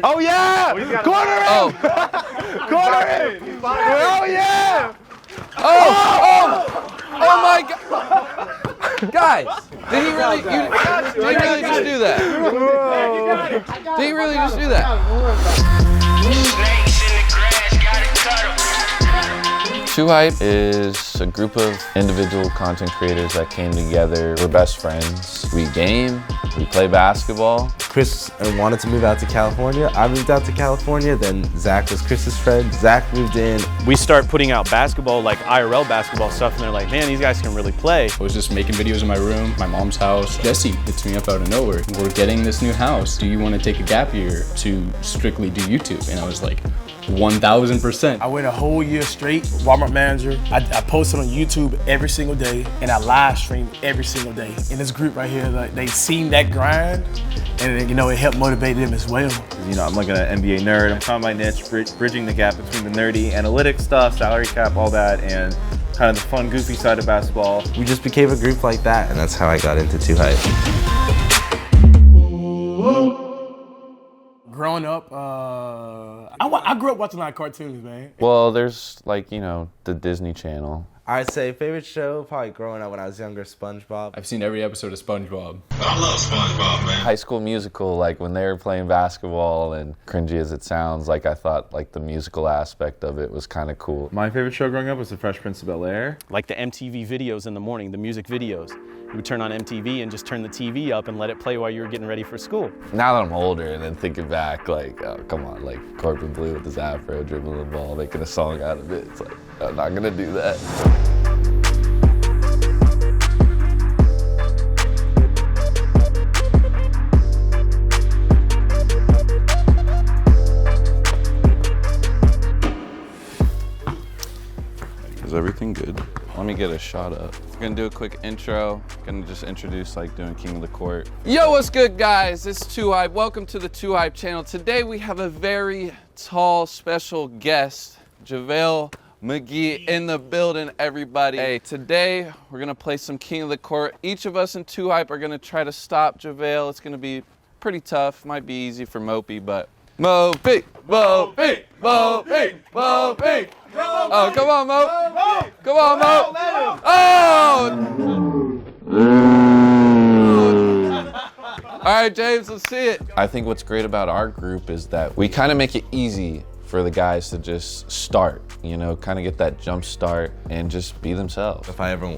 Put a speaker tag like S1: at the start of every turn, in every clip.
S1: Oh yeah! Corner him!
S2: Oh.
S1: Corner him! Oh yeah!
S2: Oh my God! Guys, did he really? Did he really just do that? Did he really just do that? Too Hype is a group of individual content creators that came together. We're best friends. We game, we play basketball.
S3: Kris wanted to move out to California. I moved out to California, then Zach was Chris's friend. Zach moved in.
S1: We start putting out basketball, like IRL basketball stuff, and they're like, man, these guys can really play.
S4: I was just making videos in my room, my mom's house. Jesse hits me up out of nowhere. We're getting this new house. Do you want to take a gap year to strictly do YouTube? And I was like, 1000%.
S5: I went a whole year straight, Walmart manager. I posted on YouTube every single day, and I live streamed every single day. In this group right here, like, they seen that grind, and it helped motivate them as well.
S6: I'm like an NBA nerd. I'm found my niche, bridging the gap between the nerdy analytics stuff, salary cap, all that, and kind of the fun, goofy side of basketball.
S3: We just became a group like that, and that's how I got into Too Hype.
S5: Growing up, I grew up watching a lot of cartoons, man.
S2: Well, there's like, the Disney Channel.
S3: I'd say favorite show, probably growing up when I was younger, SpongeBob.
S4: I've seen every episode of SpongeBob.
S7: I love SpongeBob, man.
S2: High School Musical, like when they were playing basketball, and cringy as it sounds, like I thought like the musical aspect of it was kind of cool.
S6: My favorite show growing up was The Fresh Prince of Bel-Air.
S1: Like the MTV videos in the morning, the music videos. You would turn on MTV and just turn the TV up and let it play while you were getting ready for school.
S2: Now that I'm older and then thinking back, like, oh, come on, like Corbin Blue with his afro dribbling the ball, making a song out of it. It's like, I'm not gonna do that. Is everything good? Let me get a shot up. We're gonna do a quick intro. Gonna just introduce like doing King of the Court. Yo, what's good, guys? It's Too Hype. Welcome to the Too Hype channel. Today we have a very tall, special guest, JaVale McGee in the building, everybody. Hey, today we're gonna play some King of the Court. Each of us in Too Hype are gonna try to stop JaVale. It's gonna be pretty tough. Might be easy for Mopey, but Mopey, Mopey, Mopey, Mopey. Oh, come on, Mo. Come on, Mo. Oh! All right, James, let's see it. I think what's great about our group is that we kind of make it easy for the guys to just start, kind of get that jump start and just be themselves.
S3: If I ever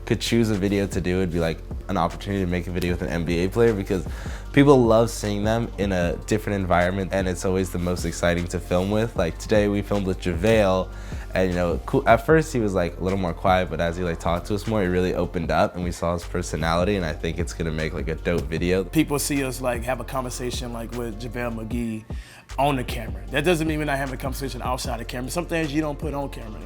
S3: could choose a video to do, it'd be like an opportunity to make a video with an NBA player, because people love seeing them in a different environment, and it's always the most exciting to film with. Like today we filmed with JaVale, and cool. At first he was like a little more quiet, but as he talked to us more, he really opened up and we saw his personality, and I think it's gonna make a dope video.
S5: People see us have a conversation with JaVale McGee on the camera. That doesn't mean we're not having a conversation outside the camera. Some things you don't put on camera,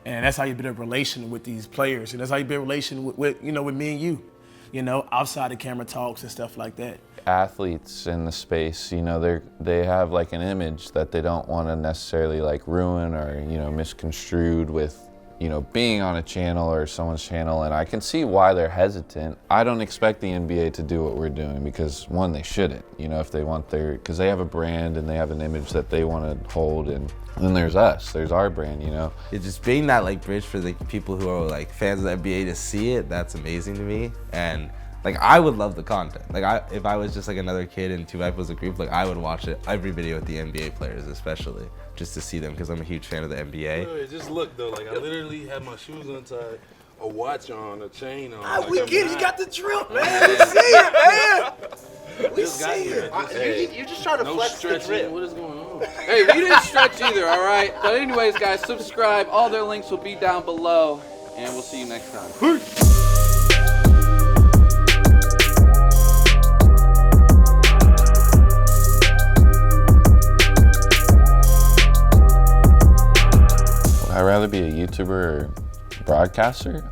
S5: and that's how you build a relation with these players, and that's how you build a relation with me and you, outside the camera talks and stuff like that.
S2: Athletes in the space, they have an image that they don't want to necessarily ruin or misconstrued with being on a channel or someone's channel, and I can see why they're hesitant. I don't expect the NBA to do what we're doing because, one, they shouldn't, if they want because they have a brand and they have an image that they want to hold, and then there's us, there's our brand,
S3: It's just being that bridge for the people who are fans of the NBA to see it. That's amazing to me, and I would love the content. If I was just another kid and Too Hype was a group, I would watch every video with the NBA players, especially just to see them, because I'm a huge fan of the NBA.
S8: Wait, just look though, I literally had my shoes untied, a watch on, a chain on.
S5: We get it, you got the drill, man. We see it, man. We see it.
S8: You just trying to flex the drip. What is going on?
S2: Hey, we didn't stretch either, all right? But anyways, guys, subscribe. All their links will be down below, and we'll see you next time. Peace. I'd rather be a YouTuber or broadcaster.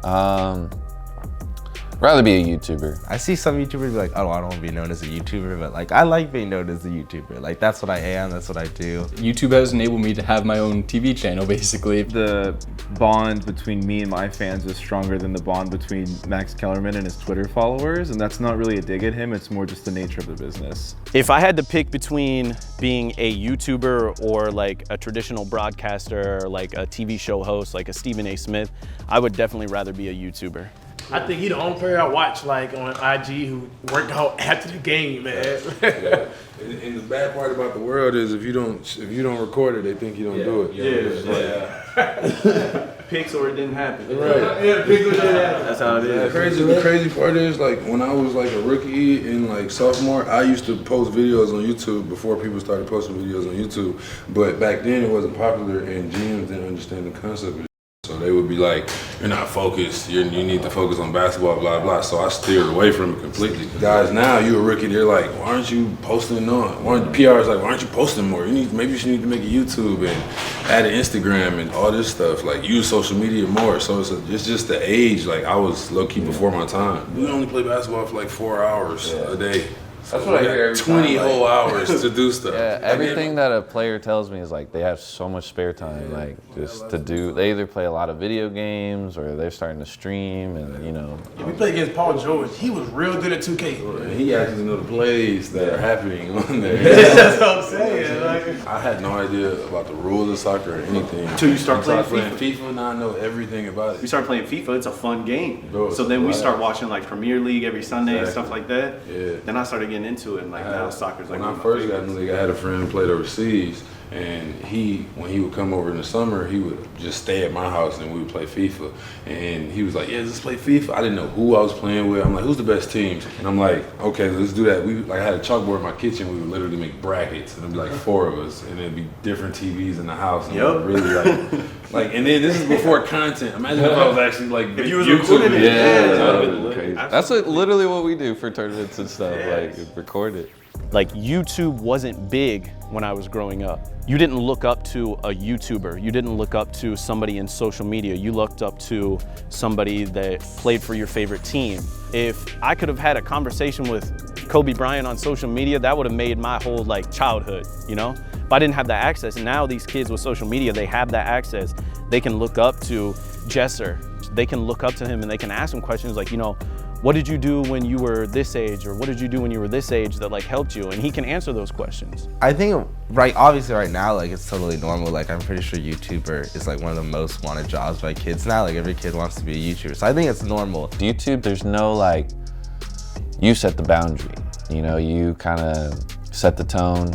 S2: Rather be a YouTuber.
S3: I see some YouTubers be like, oh, I don't want to be known as a YouTuber, but like I like being known as a YouTuber. Like that's what I am, that's what I do.
S4: YouTube has enabled me to have my own TV channel, basically.
S6: The bond between me and my fans is stronger than the bond between Max Kellerman and his Twitter followers, and that's not really a dig at him, it's more just the nature of the business.
S1: If I had to pick between being a YouTuber or like a traditional broadcaster, or like a TV show host, like a Stephen A. Smith, I would definitely rather be a YouTuber.
S5: I think he's the only player I watch like on IG who worked out after the game, man.
S8: Yeah. And the bad part about the world is if you don't record it, they think you don't do it.
S1: Pics or it didn't happen.
S8: Right.
S5: Yeah, pics or it didn't happen.
S1: That's how it is.
S8: The crazy part is, like, when I was like a rookie and like sophomore, I used to post videos on YouTube before people started posting videos on YouTube. But back then it wasn't popular and GMs didn't understand the concept of it. So they would be like, you're not focused, you need to focus on basketball, blah, blah. So I steered away from it completely. Guys, now you're a rookie, they're like, why aren't you posting on? PR's like, why aren't you posting more? Maybe you should need to make a YouTube and add an Instagram and all this stuff. Like, use social media more. So it's just the age. Like, I was low-key before my time. We only play basketball for like 4 hours a day.
S2: That's what I hear every
S8: 20
S2: time,
S8: whole hours to do stuff.
S2: Yeah, everything that a player tells me is like they have so much spare time, like just to do. They either play a lot of video games or they're starting to stream, and you know.
S5: Yeah, we played against Paul George. He was real good at 2K.
S8: He actually knows the plays that are happening on there.
S5: That's what I'm saying. Like,
S8: I had no idea about the rules of soccer or anything.
S1: Until you start playing
S8: FIFA, now I know everything about it.
S1: We start playing FIFA, it's a fun game.
S8: Bro,
S1: so then we
S8: right.
S1: start watching like Premier League every Sunday and
S8: Exactly.
S1: stuff like that.
S8: Yeah.
S1: Then I started getting into it, and like now soccer's like
S8: When
S1: one
S8: I
S1: of my
S8: first got in
S1: favorites.
S8: the league, I had a friend who played overseas, and when he would come over in the summer, he would just stay at my house and we would play FIFA. And he was like, yeah, let's play FIFA. I didn't know who I was playing with. I'm like, who's the best teams? And I'm like, okay, let's do that. I had a chalkboard in my kitchen. We would literally make brackets, and it'd be like 4 of us, and it'd be different TVs in the house. And we would really like, and then this is before content. Imagine if I was actually like,
S1: If you was
S8: YouTube
S1: recording it,
S2: that
S1: would've
S2: would
S1: been
S2: be
S1: lit.
S2: crazy.
S1: Absolutely.
S2: That's literally what we do for tournaments and stuff. Like record it.
S1: Like YouTube wasn't big when I was growing up. You didn't look up to a YouTuber. You didn't look up to somebody in social media. You looked up to somebody that played for your favorite team. If I could have had a conversation with Kobe Bryant on social media, that would have made my whole like childhood, you know? But I didn't have that access. And now these kids with social media, they have that access. They can look up to Jesser. They can look up to him and they can ask him questions like, you know, what did you do when you were this age, or what did you do when you were this age that like helped you? And he can answer those questions.
S3: I think obviously right now, like it's totally normal. Like I'm pretty sure YouTuber is like one of the most wanted jobs by kids now. Like every kid wants to be a YouTuber. So I think it's normal.
S2: YouTube, there's no like, you set the boundary. You know, you kind of set the tone.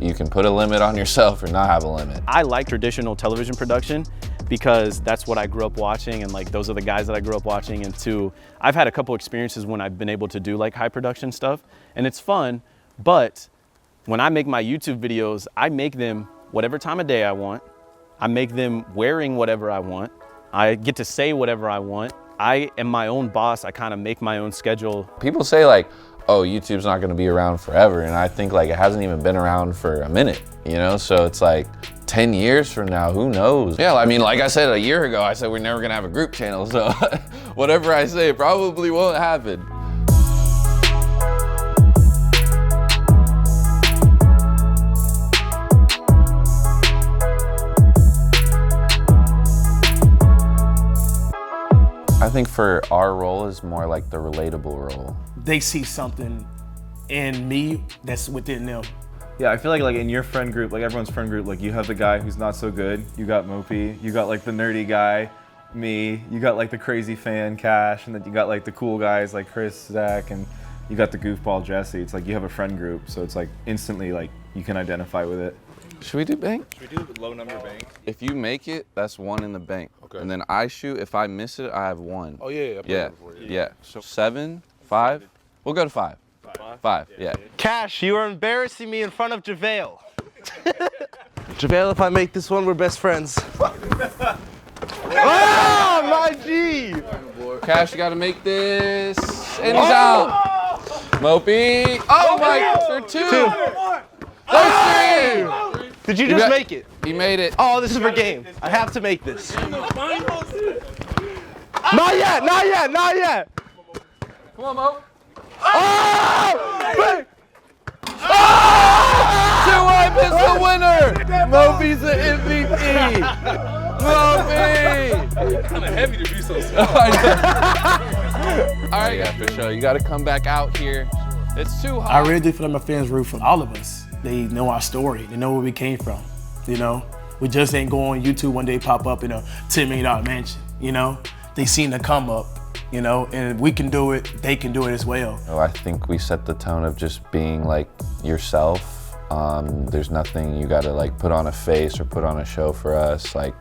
S2: You can put a limit on yourself or not have a limit.
S1: I like traditional television production because that's what I grew up watching, and like those are the guys that I grew up watching. And two, I've had a couple experiences when I've been able to do like high production stuff, and it's fun. But when I make my YouTube videos, I make them whatever time of day I want. I make them wearing whatever I want. I get to say whatever I want. I am my own boss. I kind of make my own schedule.
S2: People say like, oh, YouTube's not gonna be around forever. And I think like it hasn't even been around for a minute, you know? So it's like 10 years from now, who knows? Yeah, I mean, like I said a year ago, I said we're never gonna have a group channel. So whatever I say probably won't happen. I think for our role is more like the relatable role.
S5: they see something in me that's within them.
S6: Yeah, I feel like in your friend group, like everyone's friend group, like you have the guy who's not so good, you got Mopey, you got like the nerdy guy, me, you got like the crazy fan Cash, and then you got like the cool guys like Kris, Zach, and you got the goofball Jesse. It's like you have a friend group, so it's like instantly like you can identify with it.
S2: Should we do bank?
S8: Should we do low number bank?
S2: If you make it, that's 1 in the bank.
S8: Okay.
S2: And then I shoot, if I miss it, I have 1.
S8: Oh yeah,
S2: Yeah, yeah. So 7, 5, we'll go to 5. 5, yeah.
S9: Cash, you are embarrassing me in front of JaVale.
S3: JaVale, if I make this one, we're best friends.
S9: Ah, my G!
S2: Cash, you gotta make this. And he's out. Mopey. Oh my, for 2. There's 3.
S9: Did you just make it?
S2: He made it.
S9: Oh, this is for game. I have to make this. Not yet, not yet, not yet.
S2: Come on, Mo. Oh! Oh! 2-Hype is the winner. Moby's the MVP. Moby.
S10: Kind of heavy to be so small.
S2: All right, yeah, for sure. You got to come back out here. It's too hot.
S5: I really do feel like my fans root for all of us. They know our story. They know where we came from. You know, we just ain't go on YouTube one day, pop up in a $10 million mansion. You know, they seen the come up. You know, and we can do it. They can do it as well.
S2: I think we set the tone of just being like yourself. There's nothing you got to like put on a face or put on a show for us. Like,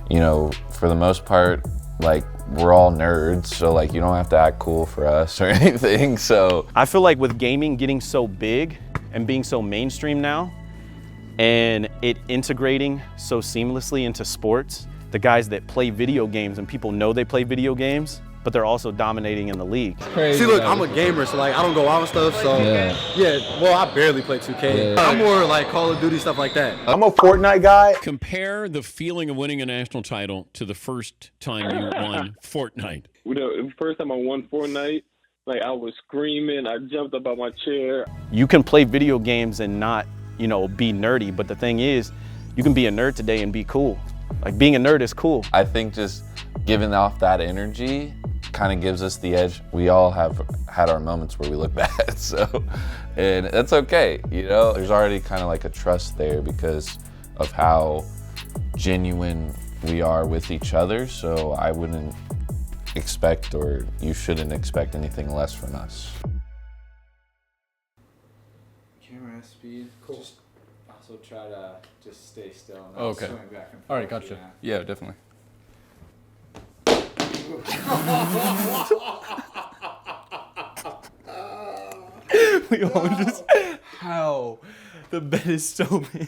S2: you know, for the most part, like we're all nerds, so like you don't have to act cool for us or anything. So
S1: I feel like with gaming getting so big and being so mainstream now, and it integrating so seamlessly into sports, the guys that play video games and people know they play video games, but they're also dominating in the league.
S9: See, look, I'm a gamer, so like I don't go out and stuff. So yeah, well, I barely play 2K. I'm more like Call of Duty stuff like that.
S11: I'm a Fortnite guy.
S12: Compare the feeling of winning a national title to the first time you won Fortnite.
S13: The first time I won Fortnite, like I was screaming, I jumped up out my chair.
S1: You can play video games and not, you know, be nerdy, but the thing is, you can be a nerd today and be cool. Like being a nerd is cool.
S2: I think just giving off that energy kind of gives us the edge. We all have had our moments where we look bad, so, and that's okay, you know? There's already kind of like a trust there because of how genuine we are with each other, so I wouldn't expect, or you shouldn't expect anything less from us.
S4: Camera speed. Cool. Just also try to just stay still.
S10: Oh, okay. All right, gotcha. Yeah, definitely.
S1: We all just how the bed is so big.